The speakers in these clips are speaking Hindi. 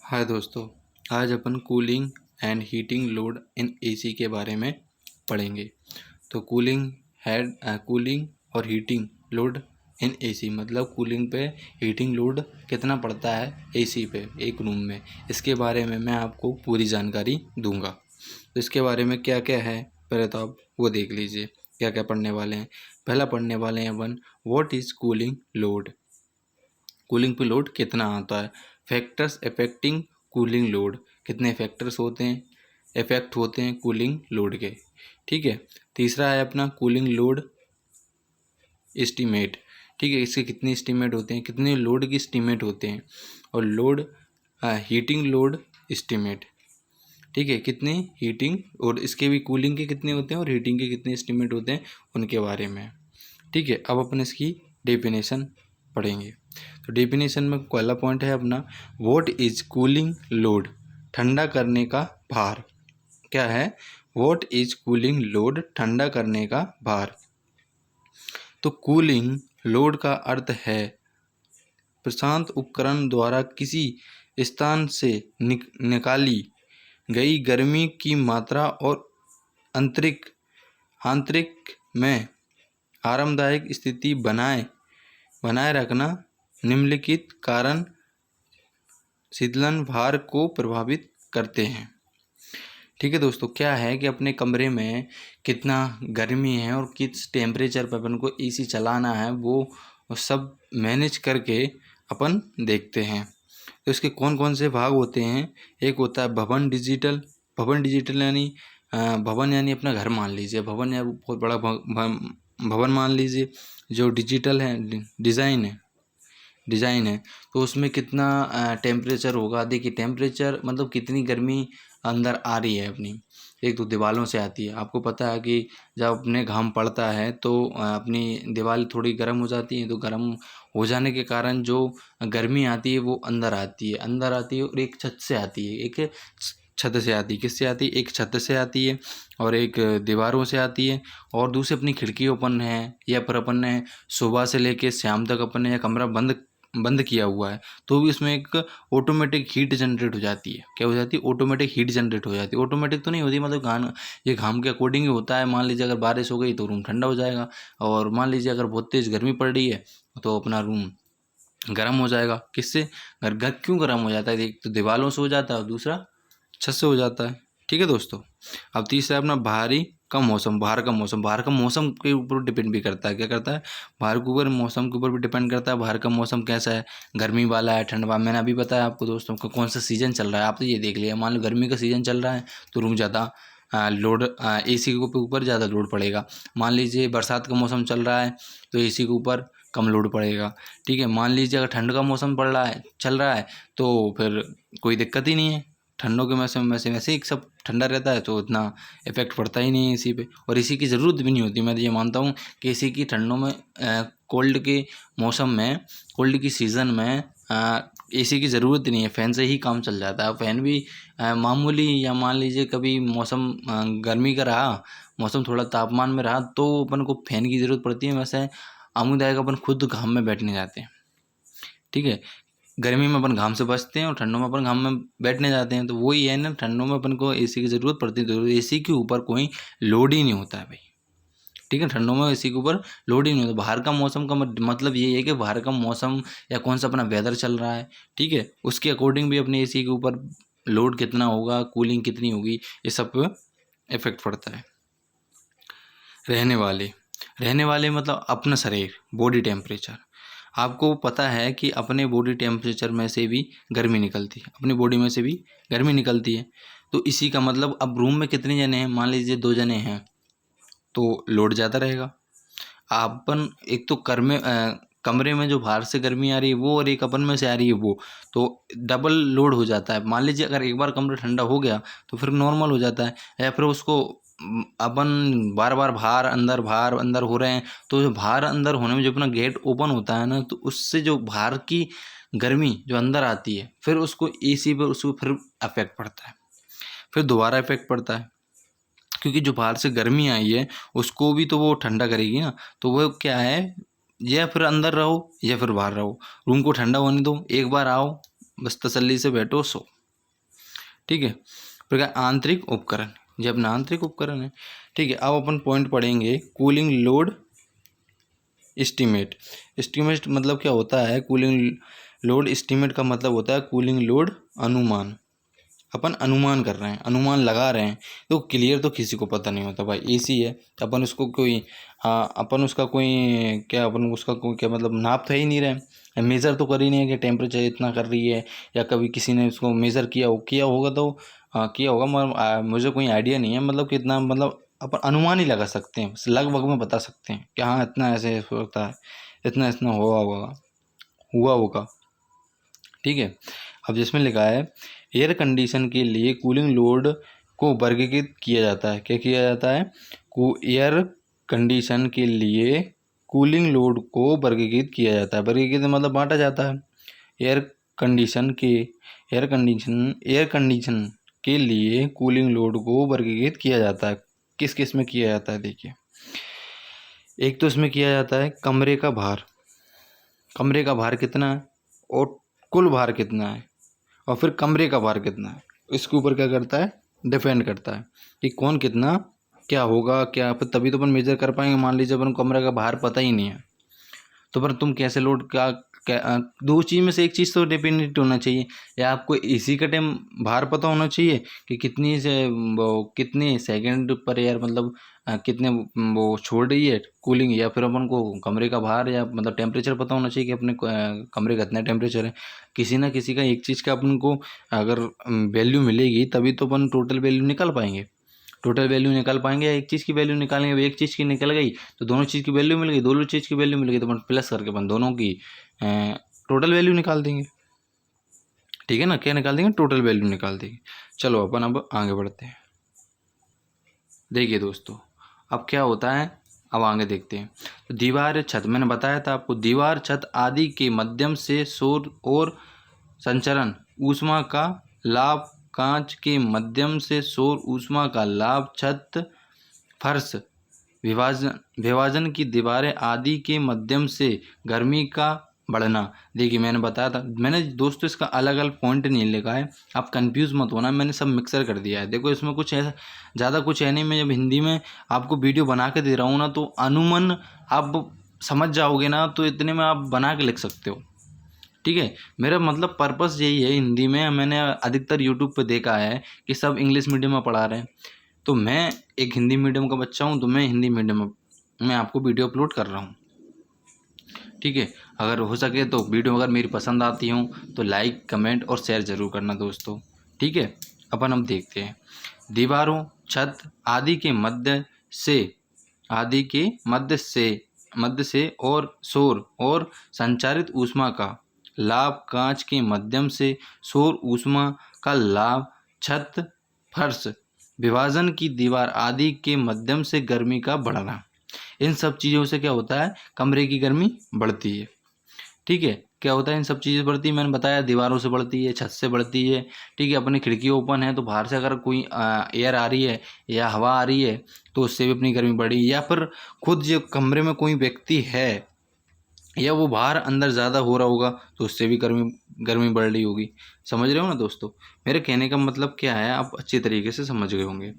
हाय दोस्तों, आज अपन cooling and heating load in AC के बारे में पढ़ेंगे। तो कूलिंग और हीटिंग लोड इन एसी मतलब कूलिंग पे हीटिंग लोड कितना पड़ता है एसी पे एक रूम में, इसके बारे में मैं आपको पूरी जानकारी दूंगा। तो इसके बारे में क्या क्या है पहले तो आप वो देख लीजिए क्या क्या पढ़ने वाले हैं। पहला पढ़ने वाले हैं अपन what is cooling load. Cooling पे लोड कितना आता है, फैक्टर्स अफेक्टिंग कूलिंग लोड, कितने फैक्टर्स होते हैं इफेक्ट होते हैं कूलिंग लोड के। ठीक है। तीसरा है अपना कूलिंग लोड एस्टीमेट। ठीक है, इसके कितने एस्टीमेट होते हैं, कितने लोड की एस्टीमेट होते हैं। और लोड हीटिंग लोड एस्टीमेट। ठीक है, कितने हीटिंग और इसके भी कूलिंग के कितने होते हैं और हीटिंग के कितने एस्टीमेट होते हैं उनके बारे में। ठीक है, अब अपन इसकी डेफिनेशन पढ़ेंगे। तो डेफिनेशन में पहला पॉइंट है अपना व्हाट इज कूलिंग लोड, ठंडा करने का भार। क्या है, व्हाट इज कूलिंग लोड, ठंडा करने का भार। तो कूलिंग लोड का अर्थ है प्रशांत उपकरण द्वारा किसी स्थान से निकाली गई गर्मी की मात्रा और आंतरिक में आरामदायक स्थिति बनाए रखना निम्नलिखित कारण शीतलन भार को प्रभावित करते हैं। ठीक है दोस्तों, क्या है कि अपने कमरे में कितना गर्मी है और किस टेम्परेचर पर अपन को एसी चलाना है वो सब मैनेज करके अपन देखते हैं। तो इसके कौन कौन से भाग होते हैं, एक होता है भवन डिजिटल यानी भवन यानी अपना घर मान लीजिए, भवन या बहुत बड़ा भवन मान लीजिए जो डिजिटल है डिज़ाइन है। तो उसमें कितना टेम्परेचर होगा, देखिए टेम्परेचर मतलब कितनी गर्मी अंदर आ रही है अपनी। एक तो दीवारों से आती है, आपको पता है कि जब अपने घाम पड़ता है तो अपनी दीवार थोड़ी गर्म हो जाती है, तो गर्म हो जाने के कारण जो गर्मी आती है वो अंदर आती है और एक छत से आती है, एक छत से आती है, किससे आती है, एक छत से आती है और एक दीवारों से आती है। और दूसरी अपनी खिड़की ओपन है या फिर अपन ने सुबह से लेके शाम तक अपन ने या कमरा बंद किया हुआ है तो भी इसमें एक ऑटोमेटिक हीट जनरेट हो जाती है। क्या हो जाती है, ऑटोमेटिक हीट जनरेट हो जाती है। ऑटोमेटिक तो नहीं होती, मतलब ये घाम के अकॉर्डिंग ही होता है। मान लीजिए अगर बारिश हो गई तो रूम ठंडा हो जाएगा, और मान लीजिए अगर बहुत तेज़ गर्मी पड़ रही है तो अपना रूम गर्म हो जाएगा। किससे घर क्यों गर्म हो जाता है, एक तो दीवारों से हो जाता है और दूसरा छत से हो जाता है। ठीक है दोस्तों, अब तीसरा अपना बाहर का मौसम के ऊपर डिपेंड भी करता है। क्या करता है, बाहर के ऊपर मौसम के ऊपर भी डिपेंड करता है। बाहर का मौसम कैसा है, गर्मी वाला है ठंड वाला। मैंने अभी बताया आपको दोस्तों को कौन सा सीज़न चल रहा है, आप तो ये देख लिया। मान लो गर्मी का सीज़न चल रहा है तो रूम ज़्यादा लोड एसी के ऊपर ज़्यादा लोड पड़ेगा। मान लीजिए बरसात का मौसम चल रहा है तो एसी के ऊपर कम लोड पड़ेगा। ठीक है, मान लीजिए अगर ठंड का मौसम चल रहा है तो फिर कोई दिक्कत ही नहीं है। ठंडों के मौसम में से वैसे ही सब ठंडा रहता है तो इतना इफेक्ट पड़ता ही नहीं है एसी पे, और एसी की ज़रूरत भी नहीं होती। मैं तो ये मानता हूँ कि एसी की ठंडों में कोल्ड के मौसम में, कोल्ड की सीज़न में एसी की ज़रूरत ही नहीं है, फ़ैन से ही काम चल जाता है। फ़ैन भी मामूली, या मान लीजिए कभी मौसम गर्मी का रहा, मौसम थोड़ा तापमान में रहा तो अपन को फ़ैन की ज़रूरत पड़ती है। वैसे आमुदायक अपन खुद घाम में बैठने जाते हैं। ठीक है, गर्मी में अपन घाम से बचते हैं और ठंडों में अपन घाम में बैठने जाते हैं। तो वही है ना, ठंडों में अपन को एसी की ज़रूरत पड़ती है, तो एसी के ऊपर कोई लोड ही नहीं होता है भाई। ठीक है, ठंडों में एसी के ऊपर लोड ही नहीं होता। बाहर का मौसम का मतलब ये है कि बाहर का मौसम या कौन सा अपना वेदर चल रहा है, ठीक है, उसके अकॉर्डिंग भी अपने एसी के ऊपर लोड कितना होगा, कूलिंग कितनी होगी, ये सब पे इफेक्ट पड़ता है। रहने वाले मतलब अपना शरीर, बॉडी टेम्परेचर। आपको पता है कि अपने बॉडी टेम्परेचर में से भी गर्मी निकलती है, अपनी बॉडी में से भी गर्मी निकलती है। तो इसी का मतलब अब रूम में कितने जने हैं, मान लीजिए 2 जने हैं तो लोड ज़्यादा रहेगा। अपन एक तो कमरे में जो बाहर से गर्मी आ रही है वो, और एक अपन में से आ रही है वो, तो डबल लोड हो जाता है। मान लीजिए अगर एक बार कमरा ठंडा हो गया तो फिर नॉर्मल हो जाता है, या फिर उसको अपन बार बार बाहर अंदर हो रहे हैं तो जो बाहर अंदर होने में जो अपना गेट ओपन होता है ना, तो उससे जो बाहर की गर्मी जो अंदर आती है फिर उसको एसी पर उसको फिर अफेक्ट पड़ता है, फिर दोबारा इफेक्ट पड़ता है। क्योंकि जो बाहर से गर्मी आई है उसको भी तो वो ठंडा करेगी ना। तो वो क्या है, या फिर अंदर रहो या फिर बाहर रहो, रूम को ठंडा होने दो, एक बार आओ बस तसल्ली से बैठो सो। ठीक है। फिर क्या आंतरिक उपकरण, ये अपना आंतरिक उपकरण है। ठीक है, अब अपन पॉइंट पढ़ेंगे कूलिंग लोड एस्टीमेट। एस्टीमेट मतलब क्या होता है, कूलिंग लोड एस्टीमेट का मतलब होता है कूलिंग लोड अनुमान। अपन अनुमान कर रहे हैं, अनुमान लगा रहे हैं, तो क्लियर तो किसी को पता नहीं होता भाई। एसी है तो अपन उसको कोई अपन उसका कोई क्या, अपन उसका कोई क्या मतलब नाप तो ही नहीं रहे, मेज़र तो कर ही नहीं है कि टेम्परेचर इतना कर रही है, या कभी किसी ने उसको मेज़र किया होगा तो किया होगा, मगर मुझे कोई आइडिया नहीं है मतलब कितना, मतलब अपन अनुमान ही लगा सकते हैं, लगभग में बता सकते हैं कि हाँ इतना ऐसे होता है, इतना इतना हुआ होगा। ठीक है। अब जिसमें लिखा है एयर कंडीशन के लिए कूलिंग लोड को वर्गीकृत किया जाता है। क्या किया जाता है, एयर कंडीशन के लिए कूलिंग लोड को वर्गीकृत किया जाता है। वर्गीकृत मतलब बांटा जाता है। एयर कंडीशन के लिए कूलिंग लोड को वर्गीकृत किया जाता है। किस किस में किया जाता है, देखिए। एक तो इसमें किया जाता है कमरे का भार कितना है, और कुल भार कितना है, और फिर कमरे का भार कितना है, इसके ऊपर क्या करता है, डिपेंड करता है कि कौन कितना क्या होगा, क्या फिर तभी तो अपन मेजर कर पाएंगे। मान लीजिए अपन कमरे का भार पता ही नहीं है, तो पर तुम कैसे लोड दो चीज़ में से एक चीज़ तो डिपेंडेंट होना चाहिए, या आपको एसी का टाइम भार पता होना चाहिए कि कितने सेकंड पर यार, मतलब कितने वो छोड़ रही है कूलिंग, या फिर अपन को कमरे का भार या मतलब टेम्परेचर पता होना चाहिए कि अपने कमरे का इतना टेम्परेचर है। किसी ना किसी का एक चीज़ का अपन को अगर वैल्यू मिलेगी तभी तो अपन टोटल वैल्यू निकाल पाएंगे। या एक चीज़ की वैल्यू निकालेंगे, एक चीज़ की निकल गई तो दोनों चीज़ की वैल्यू मिल गई, दोनों चीज़ की वैल्यू मिल गई तो अपन प्लस करके अपन दोनों की टोटल वैल्यू निकाल देंगे। ठीक है ना, क्या निकाल देंगे, टोटल वैल्यू निकाल देंगे। चलो अपन अब आगे बढ़ते हैं। देखिए दोस्तों, अब क्या होता है, अब आगे देखते हैं। तो दीवार छत, मैंने बताया था आपको, दीवार छत आदि के माध्यम से सौर और संचरण ऊष्मा का लाभ, कांच के माध्यम से सौर ऊष्मा का लाभ, छत फर्श विभाजन की दीवारें आदि के माध्यम से गर्मी का बढ़ना। देखिए मैंने बताया था, मैंने दोस्तों इसका अलग अलग पॉइंट नहीं लिखा है, आप कंफ्यूज मत होना, मैंने सब मिक्सर कर दिया है। देखो इसमें कुछ ऐसा ज़्यादा कुछ है नहीं, मैं जब हिंदी में आपको वीडियो बना के दे रहा हूँ ना, तो अनुमान आप समझ जाओगे ना, तो इतने में आप बना के लिख सकते हो। ठीक है, मेरा मतलब पर्पस यही है। हिंदी में मैंने अधिकतर यूट्यूब पे देखा है कि सब इंग्लिश मीडियम में पढ़ा रहे हैं, तो मैं एक हिंदी मीडियम का बच्चा हूँ, तो मैं हिंदी मीडियम में आपको वीडियो अपलोड कर रहा हूँ। ठीक है, अगर हो सके तो वीडियो अगर मेरी पसंद आती हो तो लाइक कमेंट और शेयर ज़रूर करना दोस्तों। ठीक है, अपन हम देखते हैं। दीवारों छत आदि के मध्य से और सौर और संचारित ऊष्मा का लाभ, कांच के माध्यम से सौर ऊष्मा का लाभ, छत फर्श विभाजन की दीवार आदि के माध्यम से गर्मी का बढ़ना। इन सब चीज़ों से क्या होता है, कमरे की गर्मी बढ़ती है। ठीक है, क्या होता है, इन सब चीज़ें बढ़ती है, मैंने बताया दीवारों से बढ़ती है, छत से बढ़ती है। ठीक है, अपनी खिड़की ओपन है तो बाहर से अगर कोई एयर आ रही है या हवा आ रही है तो उससे भी अपनी गर्मी बढ़ी, या फिर खुद जो कमरे में कोई व्यक्ति है या वो बाहर अंदर ज़्यादा हो रहा होगा तो उससे भी गर्मी बढ़ रही होगी। समझ रहे हो ना दोस्तों, मेरे कहने का मतलब क्या है, आप अच्छी तरीके से समझ गए होंगे।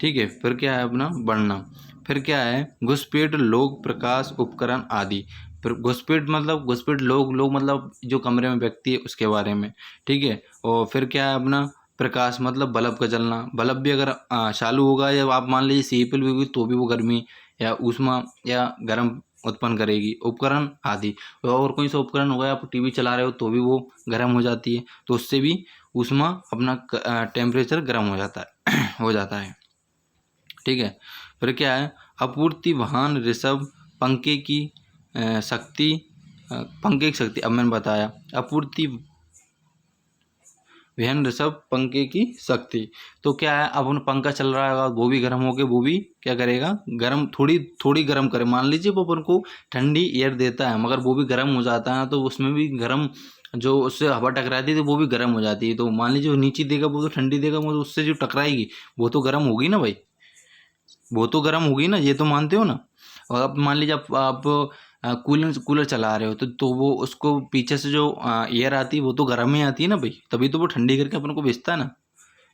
ठीक है, फिर क्या है अपना बढ़ना, फिर क्या है घुसपैठ लोग प्रकाश उपकरण आदि। फिर घुसपैठ लोग मतलब जो कमरे में व्यक्ति है उसके बारे में। ठीक है, और फिर क्या है अपना प्रकाश मतलब बल्ब का जलना। बल्ब भी अगर चालू होगा या आप मान लीजिए सीपीएल भी होगी तो भी वो गर्मी या ऊष्मा या गर्म उत्पन्न करेगी। उपकरण आदि, और कोई सा उपकरण होगा, आप टीवी चला रहे हो तो भी वो गर्म हो जाती है, तो उससे भी ऊष्मा अपना टेम्परेचर गर्म हो जाता है हो जाता है। ठीक है, फिर क्या है आपूर्ति वाहन ऋषभ पंखे की शक्ति, अब मैंने बताया आपूर्ति वहन ऋषभ पंखे की शक्ति। तो क्या है, अब उन पंखा चल रहा है वो भी गर्म होके वो भी क्या करेगा, गर्म थोड़ी गर्म करे। मान लीजिए वो अपन को ठंडी एयर देता है मगर वो भी गर्म हो जाता है, तो उसमें भी गर्म जो उससे हवा टकराती है तो वो भी गर्म हो जाती है। तो मान लीजिए वो नीचे देगा वो तो ठंडी देगा, वो तो उससे जो टकराएगी वो तो गर्म होगी ना भाई, वो तो गर्म होगी ना, ये तो मानते हो ना। और अब मान लीजिए आप कूलर चला रहे हो तो वो उसको पीछे से जो एयर आती है वो तो गर्म ही आती है ना भाई, तभी तो वो ठंडी करके अपन को बेचता है ना।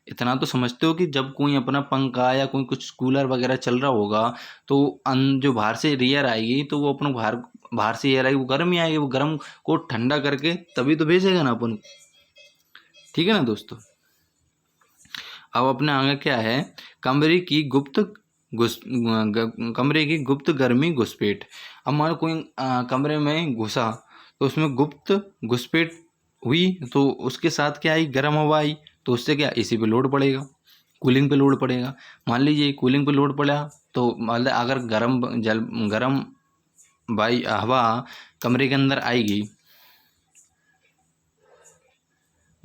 इतना तो समझते हो कि जब कोई अपना पंखा या कोई कुछ कूलर वगैरह चल रहा होगा तो जो बाहर से एयर आएगी तो वो अपन बाहर बाहर से एयर आएगी, वो गर्म ही आएगी, वो गर्म को ठंडा करके तभी तो भेजेगा ना अपन। ठीक है ना दोस्तों। अब अपने आगे क्या है, कमरे की गुप्त कमरे की गुप्त गर्मी घुसपैठ। अब मान लो कोई कमरे में घुसा तो उसमें गुप्त घुसपैठ हुई तो उसके साथ क्या आई, गर्म हवा आई, तो उससे क्या एसी पे लोड पड़ेगा, कूलिंग पे लोड पड़ेगा। मान लीजिए कूलिंग पे लोड पड़ा तो मतलब अगर गर्म हवा कमरे के अंदर आएगी,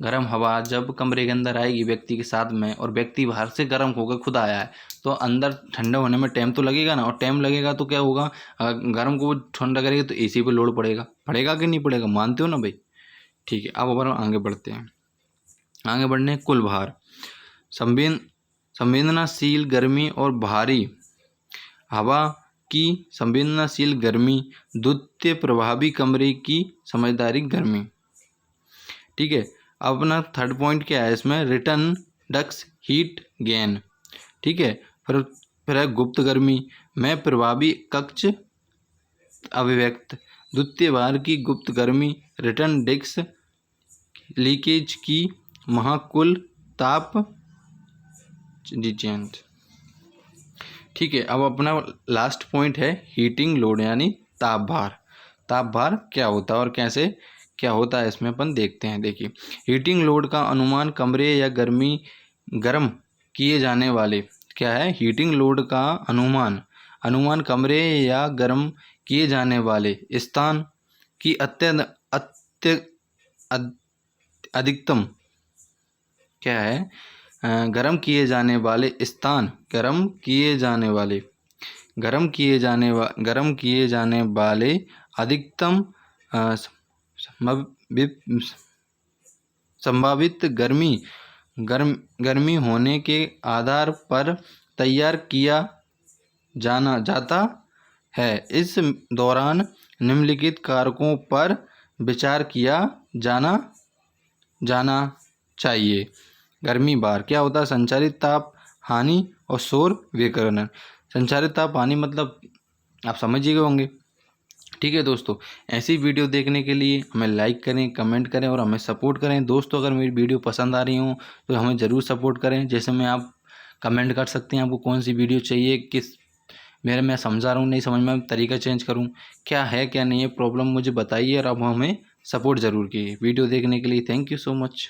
गर्म हवा जब कमरे के अंदर आएगी व्यक्ति के साथ में, और व्यक्ति बाहर से गर्म होकर खुद आया है, तो अंदर ठंडा होने में टाइम तो लगेगा ना, और टाइम लगेगा तो क्या होगा, गर्म को ठंडा करेगा तो एसी पे लोड पड़ेगा, पड़ेगा कि नहीं पड़ेगा, मानते हो ना भाई। ठीक है, अब अपन आगे बढ़ते हैं। आगे बढ़ने कुल भार, संवेदनाशील गर्मी और भारी हवा की संवेदनाशील गर्मी, द्वितीय प्रभावी कमरे की समझदारी गर्मी। ठीक है, अब अपना थर्ड पॉइंट क्या है इसमें, रिटर्न डक्स हीट गेन। ठीक है, फिर है गुप्त गर्मी में प्रभावी कक्ष अभिव्यक्त, द्वितीय भार की गुप्त गर्मी, रिटर्न डिस्क लीकेज की महाकुल ताप डिटेंट। ठीक है, अब अपना लास्ट पॉइंट है हीटिंग लोड यानी ताप भार। ताप भार क्या होता है और कैसे क्या होता है इसमें अपन देखते हैं। देखिए, हीटिंग लोड का अनुमान कमरे या गर्म किए जाने वाले, क्या है, हीटिंग लोड का अनुमान कमरे या गर्म किए जाने वाले स्थान की अधिकतम, क्या है, गर्म किए जाने वाले अधिकतम संभावित गर्मी होने के आधार पर तैयार किया जाता है। इस दौरान निम्नलिखित कारकों पर विचार किया जाना चाहिए। गर्मी बार क्या होता है, संचारित ताप हानि और शोर विकिरण। संचारित ताप हानि मतलब आप समझ ही गए होंगे। ठीक है दोस्तों, ऐसी वीडियो देखने के लिए हमें लाइक करें, कमेंट करें और हमें सपोर्ट करें। दोस्तों अगर मेरी वीडियो पसंद आ रही हो तो हमें ज़रूर सपोर्ट करें। जैसे में आप कमेंट कर सकते हैं आपको कौन सी वीडियो चाहिए, किस मैं समझा रहा हूँ नहीं समझ में, तरीका चेंज करूँ, क्या है क्या नहीं है प्रॉब्लम मुझे बताइए, और अब हमें सपोर्ट ज़रूर कीजिए। वीडियो देखने के लिए थैंक यू सो मच।